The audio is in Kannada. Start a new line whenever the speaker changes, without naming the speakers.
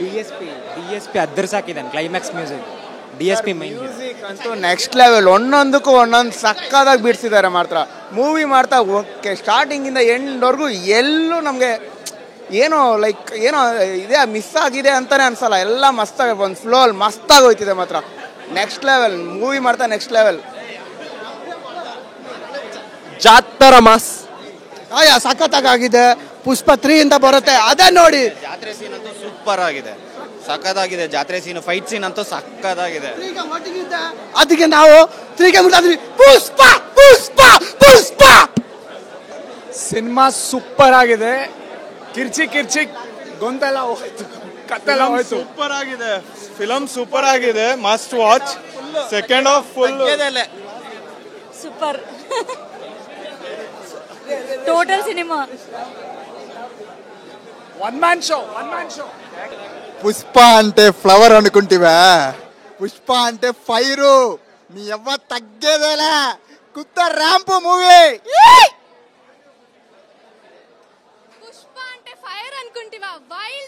ಡಿ ಎಸ್ ಪಿ ಅದ್ದರ್ಸಾಕಿದ್ದಾನೆ climax music. DSP main
music ಅಂತೂ ನೆಕ್ಸ್ಟ್ ಲೆವೆಲ್. ಒಂದೊಂದಕ್ಕೂ ಒಂದೊಂದು ಸಕ್ಕದಾಗಿ ಬಿಡಿಸಿದ್ದಾರೆ ಮಾತ್ರ. ಮೂವಿ ಮಾಡ್ತಾ ಓಕೆ ಸ್ಟಾರ್ಟಿಂಗಿಂದ ಎಂಡ್ವರೆಗೂ ಎಲ್ಲೂ ನಮಗೆ ಏನೋ ಇದೇ ಮಿಸ್ ಆಗಿದೆ ಅಂತಾನೆ ಅನ್ಸಲ್ಲ. ಎಲ್ಲ ಮಸ್ತಾಗಿ ಒಂದು ಫ್ಲೋ ಅಲ್ಲಿ ಮಸ್ತಾಗಿ ಹೋಯ್ತಿದೆ ಮಾತ್ರ. ನೆಕ್ಸ್ಟ್ ಲೆವೆಲ್ ಮೂವಿ ಮಾಡ್ತಾ ನೆಕ್ಸ್ಟ್ ಲೆವೆಲ್.
ಜಾತ್ತರ ಮಾಸ್
ಸಖತ್ತಾಗಿದೆ. ಪುಷ್ಪ 3 ಅಂತ ಬರುತ್ತೆ, ಅದೇ ನೋಡಿ.
ಜಾತ್ರೆ ಸೀನ್ ಅಂತೂ ಸೂಪರ್ ಆಗಿದೆ, ಸಖತ್ತಾಗಿದೆ. ಜಾತ್ರೆ ಸೀನ್, ಫೈಟ್ ಸೀನ್ ಅಂತೂ ಸಖತ್ತಾಗಿದೆ.
ಅದಕ್ಕೆ ನಾವು 3ಗೆ ಮುಟ್ಟಾದ್ವಿ. ಪುಷ್ಪ ಪುಷ್ಪ ಪುಷ್ಪ
ಸಿನಿಮಾ ಸೂಪರ್ ಆಗಿದೆ. ಕಿರ್ಚಿ ಗೊಂದಲ ಹೋಯ್ತು, ಕತ್ತೆಲ್ಲ ಹೋಯ್ತು.
ಸೂಪರ್ ಆಗಿದೆ ಫಿಲಮ್, ಸೂಪರ್ ಆಗಿದೆ. Must watch. Second half full
super. Total cinema
one man show.
Pushpa అంటే ఫ్లవర్ అనుకుంటివా? పుష్ప అంటే ఫైరు. నీ ఎవ్వ తగ్గేదేలా. కుత్త ర్యాంప్ మూవీ.
పుష్ప అంటే ఫైర్ అనుకుంటివా? వైల్డ్